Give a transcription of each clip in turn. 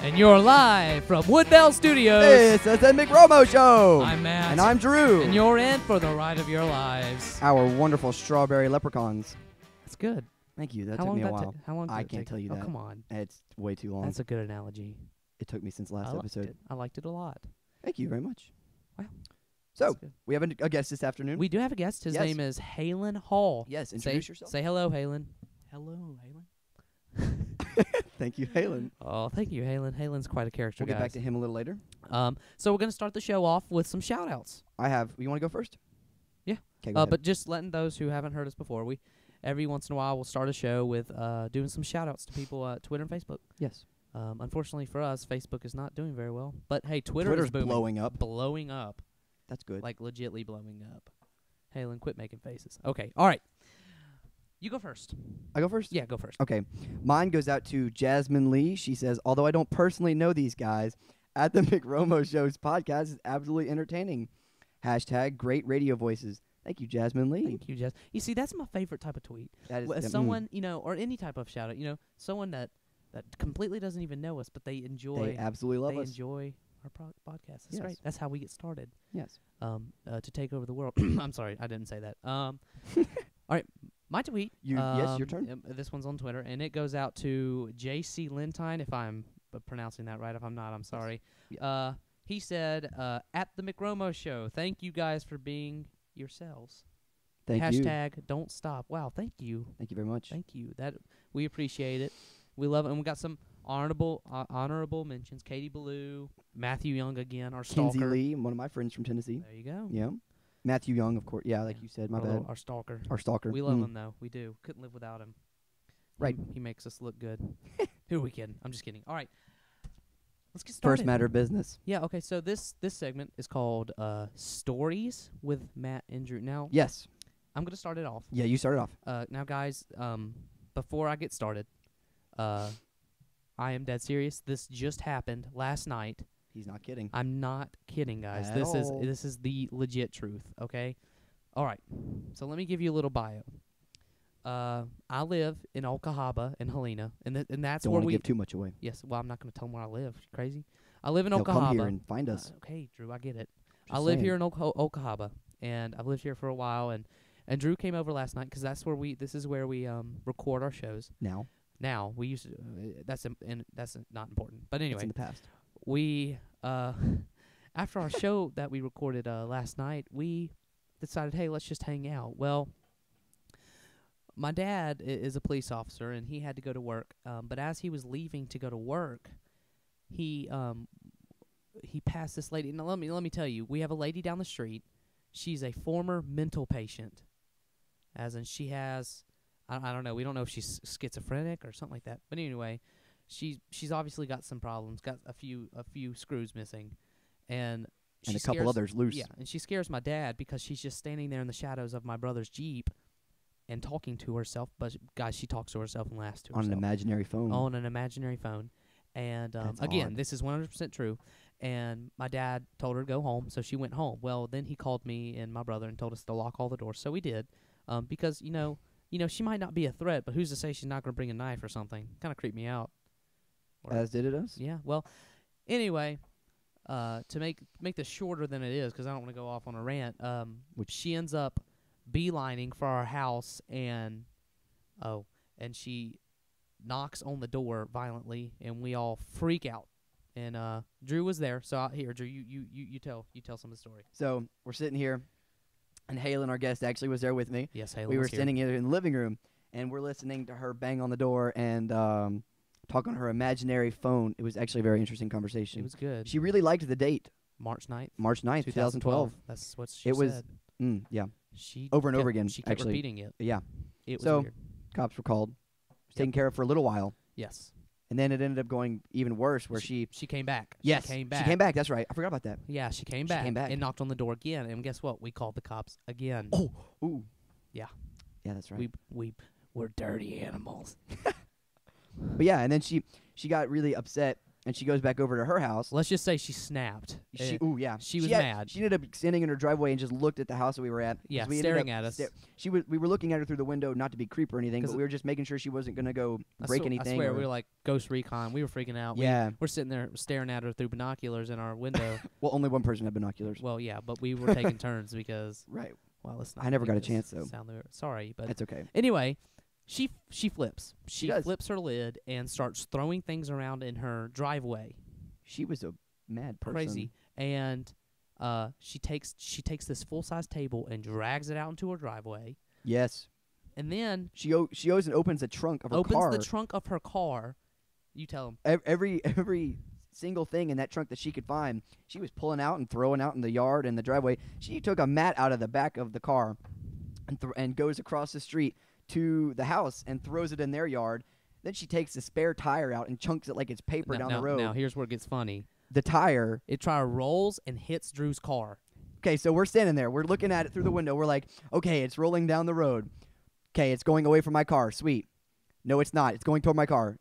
And you're live from Woodbell Studios. This is the McRomo Show. I'm Matt. And I'm Drew. And you're in for the ride of your lives. Our wonderful strawberry leprechauns. That's good. Thank you. That How took long me a did that while. How long did I it can't take? tell you Oh, that. come on. It's way too long. That's a good analogy. It took me since last I liked episode. it. I liked it a lot. Thank you very much. Wow. So, That's good. we have a guest this afternoon. We do have a guest. His Yes. name is Halen Hall. Yes, introduce yourself. Say hello, Halen. Hello, Halen. Thank you, Halen. Oh, thank you, Halen. Halen's quite a character, We'll get back guys. to him a little later. So we're going to start the show off with some shout-outs. You want to go first? Yeah. Okay, go ahead. But just letting those who haven't heard us before, we every once in a while we'll start a show with doing some shout-outs to people at Twitter and Facebook. Yes. Unfortunately for us, Facebook is not doing very well. But hey, Twitter's Twitter's booming. blowing up. Blowing up. That's good. Like legitly blowing up. Halen, quit making faces. Okay, all right. You go first. I go first? Yeah, go first. Okay. Mine goes out to Jasmine Lee. She says, although I don't personally know these guys, at the McRomo Show's podcast is absolutely entertaining. # great radio voices. Thank you, Jasmine Lee. Thank you, Jess. You see, that's my favorite type of tweet. That is Someone, or any type of shout out, someone that completely doesn't even know us, but they enjoy. They absolutely love us. Enjoy our podcast. That's Yes. great. That's how we get started. Yes. To take over the world. I'm sorry, I didn't say that. All right, my tweet. Yes, your turn. This one's on Twitter, and it goes out to JC Lentine. If I'm pronouncing that right, if I'm not, I'm sorry. He said, "At the McRomo Show, thank you guys for being yourselves. Thank you. # don't stop." Wow, thank you. Thank you very much. Thank you. We appreciate it. We love it, and we got some honorable mentions. Katie Ballou, Matthew Young again, our Kinsey stalker. Lee, one of my friends from Tennessee. There you go. Yeah. Matthew Young, of course. Yeah, like Yeah. you said. My Our bad. little- Our stalker. Our stalker. We love him though. We do. Couldn't live without him. Right. He makes us look good. Who are we kidding? I'm just kidding. All right. Let's get started. First matter of business. Yeah. Okay. So this segment is called Stories with Matt and Drew. Now, Yes. I'm gonna start it off. Yeah, you started off. Now, guys, before I get started, I am dead serious. This just happened last night. He's not kidding. I'm not kidding, guys. At This all. is the legit truth. Okay. All right. So let me give you a little bio. I live in Okahaba in Helena, and that's Don't where want to we. give too much away. Yes. Well, I'm not going to tell them where I live. You crazy? I live in He'll Okahaba. come here and find us. Okay, Drew, I get it. Just I live saying. here in Okahaba, and I've lived here for a while. And Drew came over last night because that's where this is where we record our shows. Now we used to. That's not important. But It's anyway, in the past. we after our show that we recorded last night, we decided, hey, let's just hang out. Well, my dad is a police officer, and he had to go to work. But as he was leaving to go to work, he passed this lady. Now let me tell you, we have a lady down the street. She's a former mental patient, as in she has. I don't know. We don't know if she's schizophrenic or something like that. But anyway, she's obviously got some problems. Got a few screws missing, and And a couple others loose. Yeah, and she scares my dad because she's just standing there in the shadows of my brother's Jeep and talking to herself. But guys, she talks to herself and laughs to herself On an imaginary phone. on an imaginary phone. And That's again, odd. this is 100% true. And my dad told her to go home, so she went home. Well, then he called me and my brother and told us to lock all the doors. So we did, because she might not be a threat, but who's to say she's not going to bring a knife or something? Kind of creeped me out. As did it us. Yeah. Well, anyway, to make this shorter than it is, because I don't want to go off on a rant. Which she ends up beelining for our house, and she knocks on the door violently, and we all freak out. And Drew was there, so here, Drew, you tell some of the story. So we're sitting here, and Halen, our guest, actually was there with me. Yes, Halen We were was here. sitting here in the living room, and we're listening to her bang on the door and talk on her imaginary phone. It was actually a very interesting conversation. It was good. She really liked the date, March 9th, March 9th, 2012. That's what she It was- said. Yeah. She over and kept- over again, She kept actually. repeating it. Yeah. It was So- weird. Cops were called. Was taken care of for a little while. Yes. And then it ended up going even worse where she came back. Yes. She came back. She came back. That's right. I forgot about that. Yeah, she came She back. came back. And knocked on the door again. And guess what? We called the cops again. Oh. Ooh. Yeah. Yeah, that's right. We're dirty animals. But yeah, and then she got really upset and she goes back over to her house. Let's just say she snapped. She She was had- mad. She ended up standing in her driveway and just looked at the house that we were at. 'cause Yeah, we ended staring up at us. We were looking at her through the window, not to be creep or anything, 'Cause but we were just making sure she wasn't gonna go break anything. I swear, or- we were like Ghost Recon. We were freaking out. Yeah. We're sitting there staring at her through binoculars in our window. Well, only one person had binoculars. Well, yeah, but we were taking turns because, Right. well, let's not. I never make got a this chance, though. sound weird. Sorry, but That's okay. anyway, she flips. She does. flips her lid and starts throwing things around in her driveway. She was a mad person. Crazy. And she takes this full size table and drags it out into her driveway. Yes. And then She goes and opens the trunk of her car. opens the trunk of her car. You tell him. Every single thing in that trunk that she could find, she was pulling out and throwing out in the yard and the driveway. She took a mat out of the back of the car and goes across the street to the house and throws it in their yard. Then she takes a spare tire out and chunks it like it's paper down the road. Now here's where it gets funny. The tire. It rolls and hits Drew's car. Okay, so we're standing there. We're looking at it through the window. We're like, okay, it's rolling down the road. Okay, it's going away from my car. Sweet. No, it's not. It's going toward my car.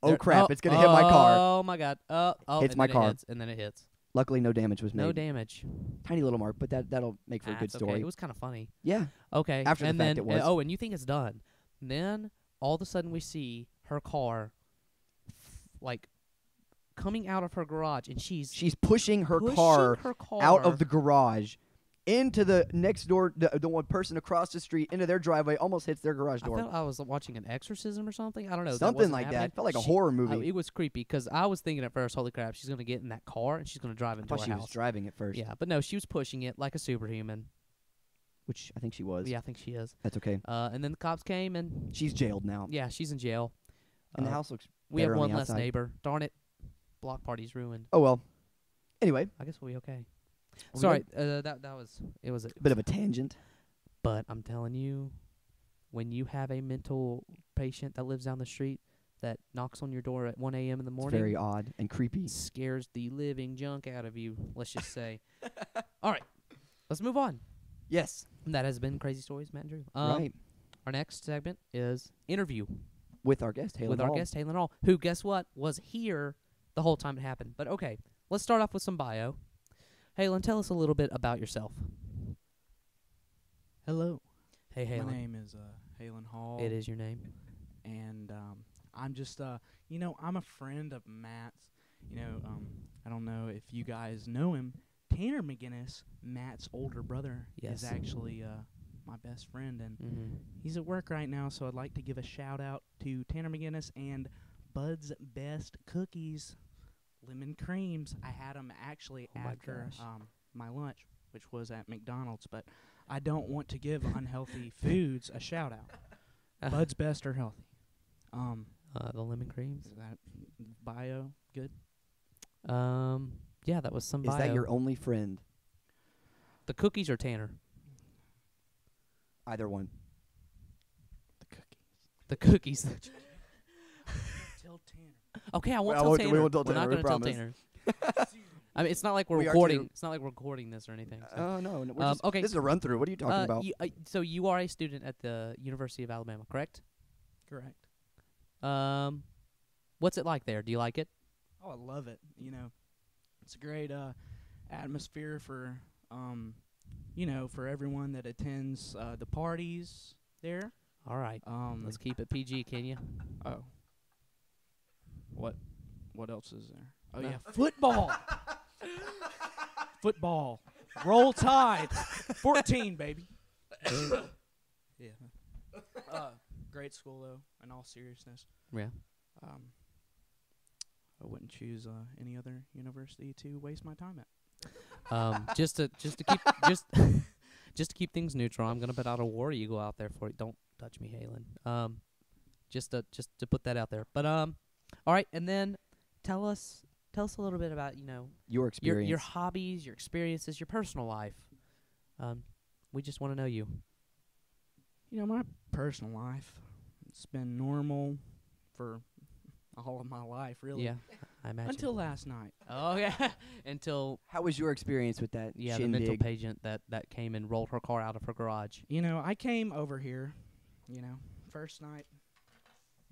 Oh, crap. It's going to hit my car. Oh, my God. Hits and my then car. It hits, and then it hits. Luckily, no damage was made. No damage. Tiny little mark, but that'll make for a good That's story. okay. It was kind of funny. Yeah. Okay. After the and fact then, it was. and you think it's done. And then, all of a sudden, we see her car, like, coming out of her garage, and she's pushing her car out of the garage into the next door, the one person across the street, into their driveway, almost hits their garage door. I felt I was watching an exorcism or something. I don't know. Something like that. It felt like a horror movie. It was creepy because I was thinking at first, holy crap, she's going to get in that car and she's going to drive I into thought our she house. was driving it first. Yeah, but no, she was pushing it like a superhuman. Which I think she was. Yeah, I think she is. That's okay. And then the cops came and She's jailed now. yeah, she's in jail. And the house looks We better have on one the less outside. neighbor. Darn it, block party's ruined. Oh, well. Anyway. I guess we'll be okay. We Sorry, that was it was a Bit of a tangent. But I'm telling you, when you have a mental patient that lives down the street that knocks on your door at 1 a.m. in the It's morning, very odd and creepy. scares the living junk out of you, let's just say. All right, let's move on. Yes. And that has been Crazy Stories, Matt and Drew. Right. Our next segment is Interview With our guest, Halen with our Hall. guest, Halen Hall, who, guess what, was here the whole time it happened. But okay, let's start off with some bio. Halen, tell us a little bit about yourself. Hello. Hey, Halen. My name is Halen Hall. It is your name. And I'm just, I'm a friend of Matt's. I don't know if you guys know him. Tanner McGinnis, Matt's older brother, Yes. is actually my best friend. And Mm-hmm. he's at work right now, so I'd like to give a shout-out to Tanner McGinnis and Bud's Best Cookies, lemon creams. I had them actually Oh my after gosh. my lunch, which was at McDonald's, but I don't want to give unhealthy foods a shout-out. Bud's Best are healthy. The lemon creams. Is that bio good? Yeah, that was some Is bio. that your only friend? The cookies or Tanner? Either one. The cookies. The cookies. Tell Tanner. Okay, I won't I tell won't- Tanner. we won't tell We're not Tanner, we gonna tell promise. Tanner. I mean, it's not like we're We are recording. too. It's not like we're recording this or anything. So. Oh, no. We're just, okay. This is a run through. What are you talking about? So you are a student at the University of Alabama, correct? Correct. What's it like there? Do you like it? Oh, I love it. It's a great atmosphere for for everyone that attends the parties there. All right. Let's keep it PG, can you? Oh. What else is there? Oh No. yeah, football. Football. Roll Tide. 14, baby. Yeah. Great school though, in all seriousness. Yeah. I wouldn't choose any other university to waste my time at. Just to keep just to keep things neutral, I'm gonna put out a war eagle out there for you. Don't touch me, Halen. Just to put that out there. But all right, and then tell us a little bit about Your experience. your hobbies, your experiences, your personal life. We just want to know you. My personal life, it's been normal for all of my life, really. Yeah, I imagine. Until last night. Oh yeah, until How was your experience with that the shindig? mental patient that came and rolled her car out of her garage. I came over here, first night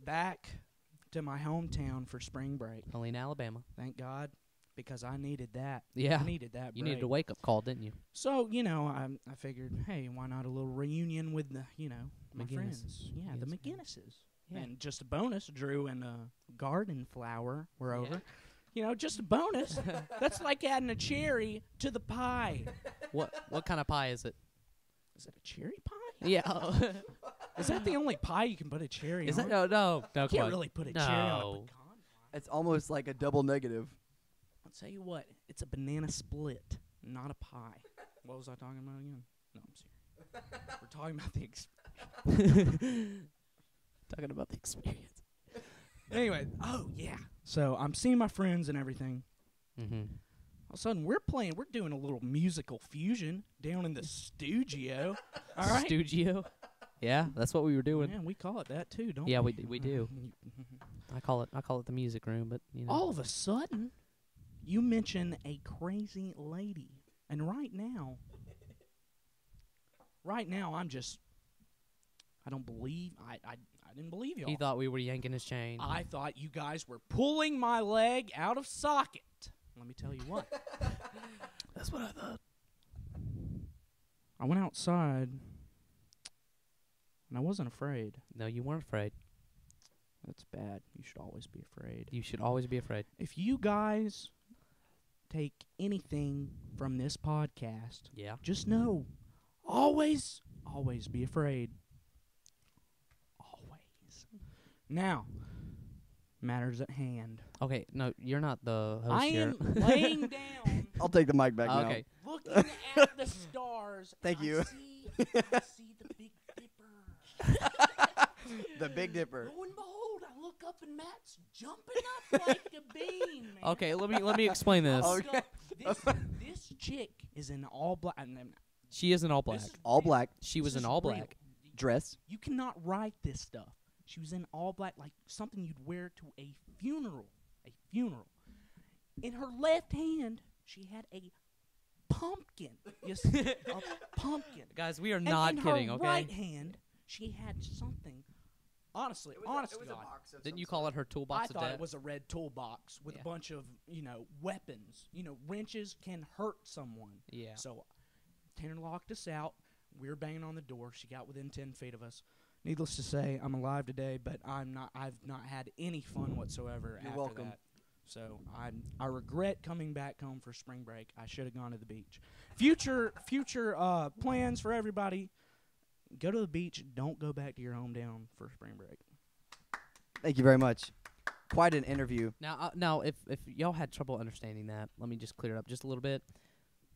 back to my hometown for spring break. Helena, Alabama. Thank God, because I needed that. Yeah. I needed that You break. needed a wake-up call, didn't you? So, I figured, hey, why not a little reunion with the, my McGinnis. friends. Yeah, the McGinnis McGinnises. Yeah. And just a bonus, Drew and Garden Flower were Yeah. over. Just a bonus. That's like adding a cherry to the pie. What kind of pie is it? Is it a cherry pie? Yeah. Is that the only pie you can put a cherry Is on? that no? You come can't on. really put a cherry on a No. pecan pie. It's almost like a double negative. I'll tell you what, it's a banana split, not a pie. What was I talking about again? No, I'm serious. We're talking about the Talking about the experience. Anyway, yeah. So I'm seeing my friends and everything. Mm-hmm. All of a sudden, we're doing a little musical fusion down in the studio. All right. Studio. Yeah, that's what we were doing. Yeah, we call it that too, don't Yeah, we? we do. I call it the music room, but All of a sudden, you mention a crazy lady, and right now, I don't believe I didn't believe y'all. he thought we were yanking his chain. I thought you guys were pulling my leg out of socket. Let me tell you what. That's what I thought. I went outside, and I wasn't afraid. No, you weren't afraid. That's bad. You should always be afraid. You should always be afraid. If you guys take anything from this podcast, Yeah. just know, always be afraid. Always. Now, matters at hand. Okay, no, you're not the host I here. am laying down, I'll take the mic back now. Okay. looking at the stars. Thank and you. I see the Big Dipper. The Big Dipper. Lo and behold, I look up and Matt's jumping up like a bean, man. Okay, let me explain this. Okay. This chick is in all black. She is in all black. All black She was This in is all real. black. dress. You cannot write this stuff. She was in all black, like something you'd wear to a funeral. A funeral. In her left hand, she had a pumpkin. Yes, a pumpkin. Guys, we are And not in kidding, her okay? right hand, she had something. Honestly, honest to God, Didn't you call it her I toolbox of thought death? it was a red toolbox with Yeah. a bunch of, weapons. Wrenches can hurt someone. Yeah. So Tanner locked us out. We were banging on the door. She got within 10 feet of us. Needless to say, I'm alive today, but I've not had any fun whatsoever You're after welcome. that. So I regret coming back home for spring break. I should have gone to the beach. Future plans for everybody: go to the beach. Don't go back to your hometown for spring break. Thank you very much. Quite an interview. Now, if y'all had trouble understanding that, let me just clear it up just a little bit.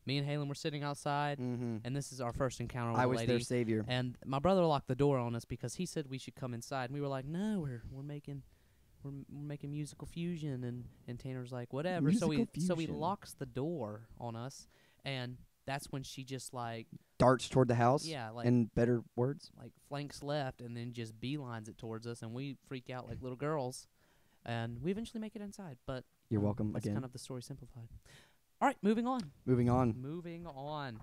Me and Halen were sitting outside, Mm-hmm. and this is our first encounter with I a was lady. their savior. And my brother locked the door on us because he said we should come inside. And we were like, no, we're making musical fusion. And Tanner's like, whatever. So he Musical locks the door on us, and that's when she just like Darts toward the house. yeah like In better words. like flanks left and then just beelines it towards us, and we freak out like little girls, and we eventually make it inside. But You're welcome that's again. kind of the story simplified. All right, moving on. Moving on. Moving on.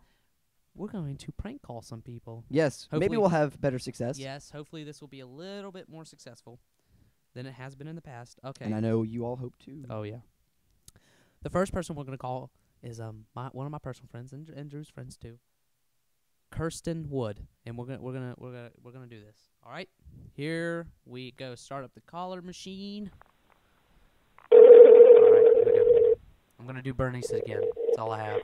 We're going to prank call some people. Yes. Maybe Hopefully- we'll have better success. Yes, hopefully this will be a little bit more successful than it has been in the past. Okay. And I know you all hope to. Oh yeah. The first person we're gonna call is one of my personal friends and Drew's friends too. Kirsten Wood, and we're gonna do this. All right, here we go. Start up the caller machine. All right, here we go. I'm gonna do Bernie's again. That's all I have.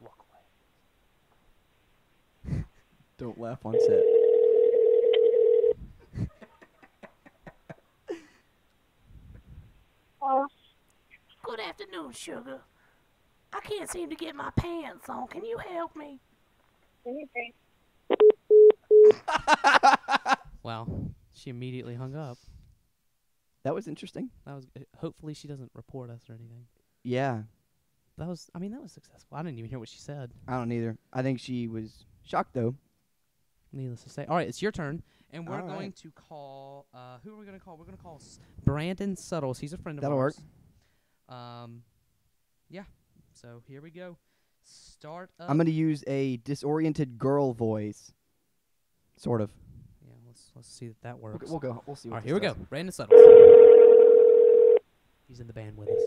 Walk away. Don't laugh on set. Good afternoon, sugar. I can't seem to get my pants on. Can you help me? Wow, she immediately hung up. That was interesting. That was. Hopefully, she doesn't report us or anything. Yeah. That was successful. I didn't even hear what she said. I don't either. I think she was shocked though. Needless to say. All right, it's your turn, and we're All going right. to call. Who are we going to call? We're going to call Brandon Suttles. He's a friend of That'll work. ours. Yeah. So here we go. Start up. I'm gonna use a disoriented girl voice, sort of. Yeah, let's see if that works. We'll go. We'll see. All What right, this here we does. go. Brandon Suttles. He's in the band with us.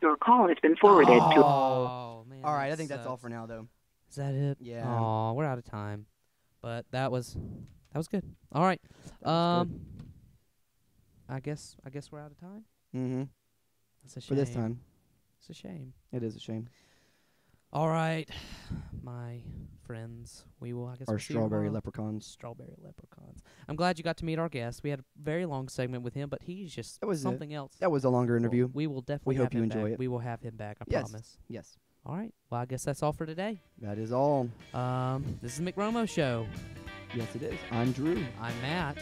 Your call has been forwarded to. Oh man. All right, that I think that's all sucks. for now, though. Is that it? Yeah. Oh, we're out of time. But that was good. All right. That was good. I guess we're out of time. Mm-hmm. That's a shame. For this time, It's a shame. it is a shame. All right, my friends. We will. I guess Our we'll see you strawberry tomorrow. leprechauns. Strawberry leprechauns. I'm glad you got to meet our guest. We had a very long segment with him, but he's just That was it. something else. That was a longer interview. We will definitely. We hope have you him enjoy back. it. We will have him back. I Yes. promise. Yes. All right. Well, I guess that's all for today. That is all. This is the McRomo Show. Yes, it is. I'm Drew, I'm Matt.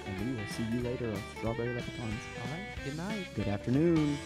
and we will see you later on Strawberry Leprechauns. All right. Good night. Good afternoon.